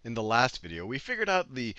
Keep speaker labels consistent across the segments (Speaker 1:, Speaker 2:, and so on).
Speaker 1: in the last video, we figured out the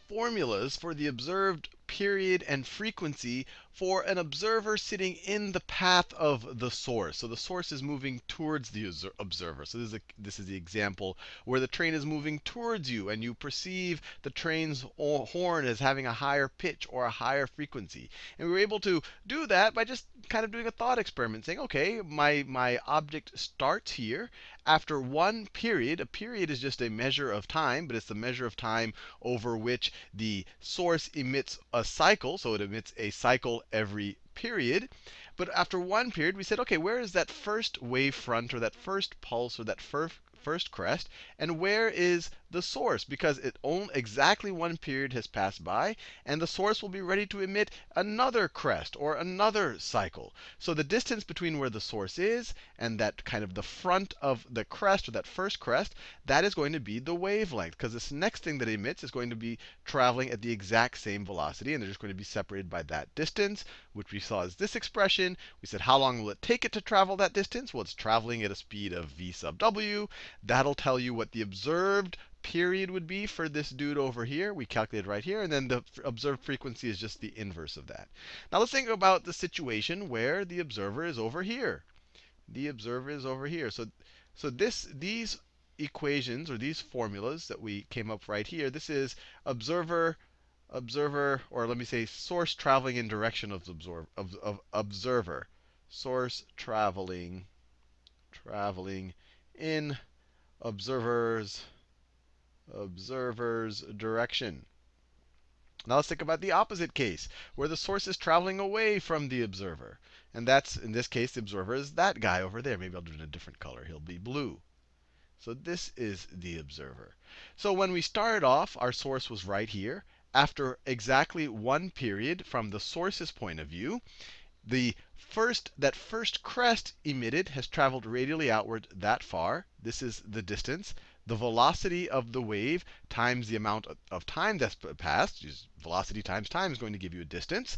Speaker 1: formulas for the observed period and frequency for an observer sitting in the path of the source. So the source is moving towards the observer. So this is the example where the train is moving towards you, and you perceive the train's horn as having a higher pitch or a higher frequency. And we were able to do that by just kind of doing a thought experiment, saying, okay, my object starts here. After one period, a period is just a measure of time, but it's the measure of time over which the source emits a cycle. So it emits a cycle every period. But after one period, we said, okay, where is that first wave front, or that first pulse, or that first crest, and where is the source? Because exactly one period has passed by, and the source will be ready to emit another crest or another cycle. So the distance between where the source is and that kind of the front of the crest, or that first crest, that is going to be the wavelength, because this next thing that it emits is going to be traveling at the exact same velocity, and they're just going to be separated by that distance, which we saw as this expression. We said, how long will it take it to travel that distance? Well, it's traveling at a speed of v sub w. That'll tell you what the observed period would be for this dude over here. We calculated right here. And then the observed frequency is just the inverse of that. Now let's think about the situation where the observer is over here. The observer is over here. So these equations, or these formulas that we came up right here, this is observer, or let me say source traveling in direction of observer. Source traveling in observer's direction. Now let's think about the opposite case, where the source is traveling away from the observer. And that's, in this case, the observer is that guy over there. Maybe I'll do it in a different color. He'll be blue. So this is the observer. So when we started off, our source was right here. After exactly one period from the source's point of view, that first crest emitted has traveled radially outward that far. This is the distance. The velocity of the wave times the amount of time that's passed. Velocity times time is going to give you a distance.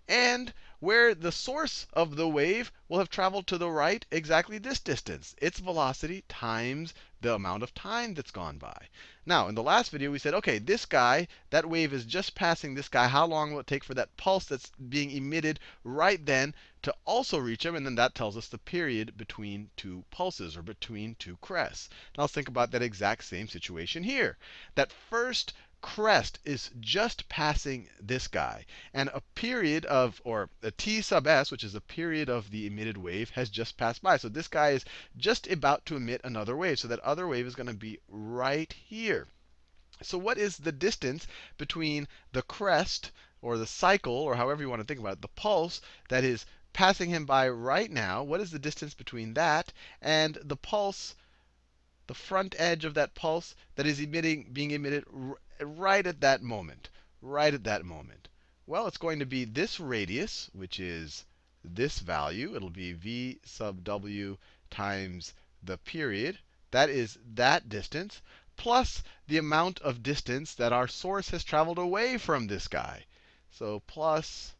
Speaker 1: And where the source of the wave will have traveled to the right exactly this distance. Its velocity times the amount of time that's gone by. Now, in the last video, we said, okay, this guy, that wave is just passing this guy. How long will it take for that pulse that's being emitted right then to also reach him? And then that tells us the period between two pulses, or between two crests. Now let's think about that exact same situation here. That first crest is just passing this guy. And a period of, or a t sub s, which is the period of the emitted wave, has just passed by. So this guy is just about to emit another wave. So that other wave is going to be right here. So what is the distance between the crest, or the cycle, or however you want to think about it, the pulse that is passing him by right now? What is the distance between that and the pulse, the front edge of that pulse that is being emitted right at that moment? Right at that moment. Well, it's going to be this radius, which is this value. It'll be v sub w times the period. That is that distance, plus the amount of distance that our source has traveled away from this guy. So plus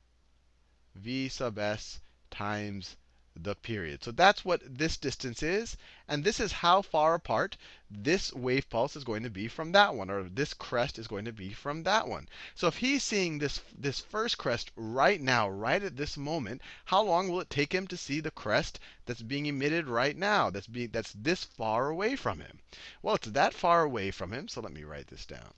Speaker 1: v sub s times the period. So that's what this distance is. And this is how far apart this wave pulse is going to be from that one, or this crest is going to be from that one. So if he's seeing this first crest right now, right at this moment, how long will it take him to see the crest that's being emitted right now, that's this far away from him? Well, it's that far away from him. So let me write this down.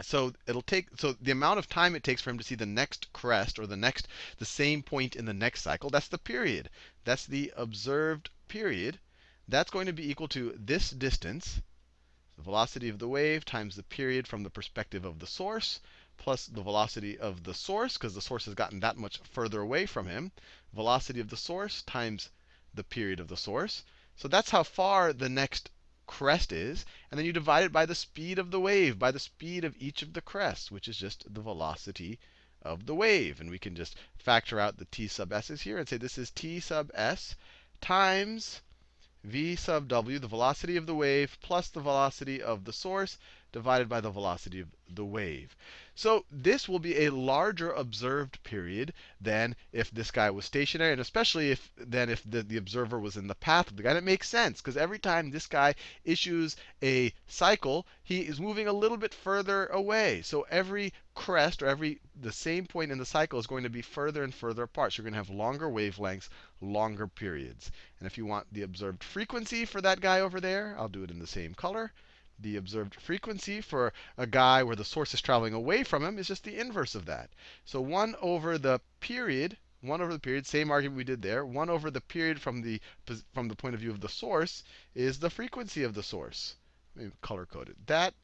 Speaker 1: So the amount of time it takes for him to see the next crest, or the same point in the next cycle, that's the period. That's the observed period. That's going to be equal to this distance, the velocity of the wave, times the period from the perspective of the source, plus the velocity of the source, because the source has gotten that much further away from him. Velocity of the source times the period of the source. So that's how far the next crest is. And then you divide it by the speed of the wave, by the speed of each of the crests, which is just the velocity of the wave. And we can just factor out the t sub s's here and say this is t sub s times v sub w, the velocity of the wave, plus the velocity of the source, divided by the velocity of the wave. So this will be a larger observed period than if this guy was stationary, and especially if the observer was in the path of the guy. And it makes sense, because every time this guy issues a cycle, he is moving a little bit further away. So every crest, or the same point in the cycle, is going to be further and further apart. So you're going to have longer wavelengths, longer periods. And if you want the observed frequency for that guy over there, I'll do it in the same color. The observed frequency for a guy where the source is traveling away from him is just the inverse of that. So 1 over the period, same argument we did there. 1 over the period from the point of view of the source is the frequency of the source. Let me color code it. That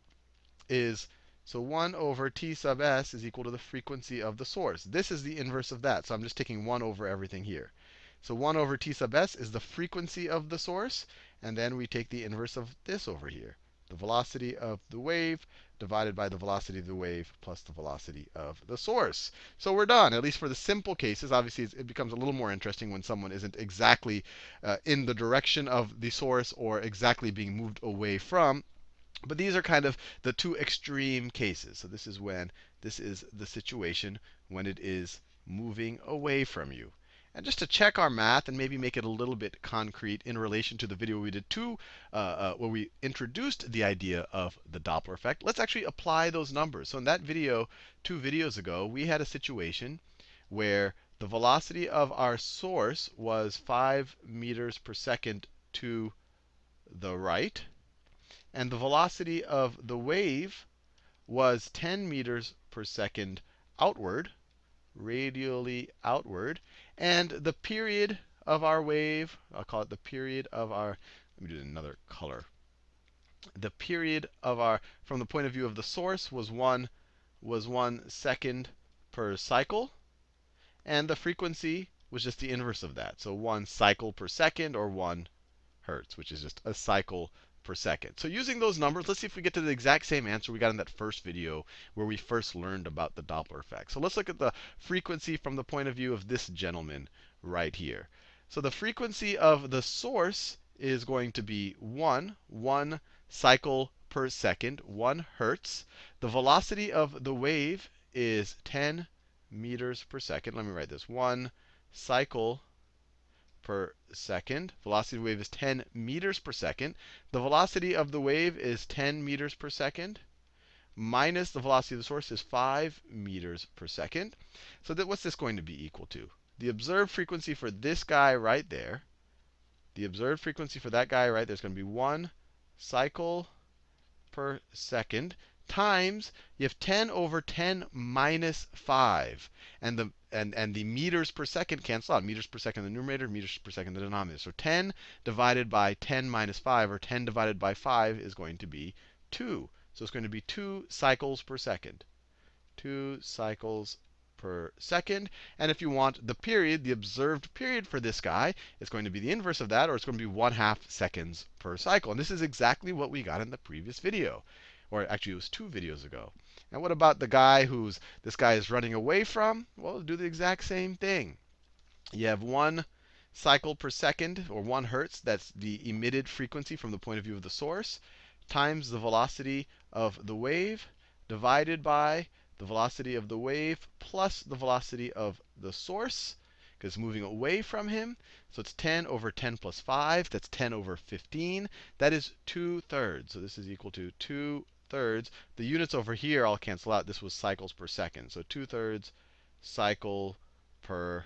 Speaker 1: is, so 1 over t sub s is equal to the frequency of the source. This is the inverse of that. So I'm just taking 1 over everything here. So 1 over t sub s is the frequency of the source. And then we take the inverse of this over here. The velocity of the wave divided by the velocity of the wave plus the velocity of the source. So we're done, at least for the simple cases. Obviously, it becomes a little more interesting when someone isn't exactly in the direction of the source or exactly being moved away from. But these are kind of the two extreme cases. So this is the situation when it is moving away from you. And just to check our math and maybe make it a little bit concrete in relation to the video we did where we introduced the idea of the Doppler effect, let's actually apply those numbers. So in that video, 2 videos ago, we had a situation where the velocity of our source was 5 meters per second to the right, and the velocity of the wave was 10 meters per second outward, radially outward. And the period of our wave, I'll call it the period of our, let me do another color. The period of our, from the point of view of the source, was 1 second per cycle. And the frequency was just the inverse of that. So 1 cycle per second, or 1 hertz, which is just a cycle per second. So using those numbers, let's see if we get to the exact same answer we got in that first video where we first learned about the Doppler effect. So let's look at the frequency from the point of view of this gentleman right here. So the frequency of the source is going to be 1 cycle per second, 1 hertz. The velocity of the wave is 10 meters per second. Let me write this. 1 cycle per second. Velocity of the wave is 10 meters per second. The velocity of the wave is 10 meters per second. Minus the velocity of the source is 5 meters per second. So what's this going to be equal to? The observed frequency for this guy right there, the observed frequency for that guy right there is going to be 1 cycle per second times, you have 10 over 10 minus 5. And the meters per second cancel out. Meters per second in the numerator, meters per second in the denominator. So 10 divided by 10 minus 5, or 10 divided by 5, is going to be 2. So it's going to be 2 cycles per second. 2 cycles per second. And if you want the period, the observed period for this guy, it's going to be the inverse of that, or it's going to be 1/2 seconds per cycle. And this is exactly what we got in the previous video. Or actually, it was 2 videos ago. And what about the guy this guy is running away from? Well, do the exact same thing. You have 1 cycle per second, or 1 hertz. That's the emitted frequency from the point of view of the source, times the velocity of the wave, divided by the velocity of the wave plus the velocity of the source, because it's moving away from him. So it's 10 over 10 plus 5. That's 10 over 15. That is 2/3. So this is equal to 2/3. The units over here I'll cancel out. This was cycles per second. So 2/3 cycle per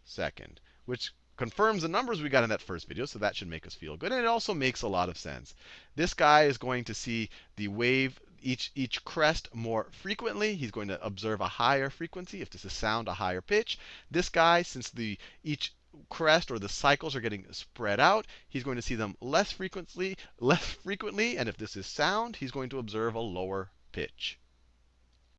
Speaker 1: second, which confirms the numbers we got in that first video. So that should make us feel good. And it also makes a lot of sense. This guy is going to see the wave, each crest, more frequently. He's going to observe a higher frequency. If this is sound, a higher pitch. This guy, since each crest, or the cycles, are getting spread out, he's going to see them less frequently. And if this is sound, he's going to observe a lower pitch.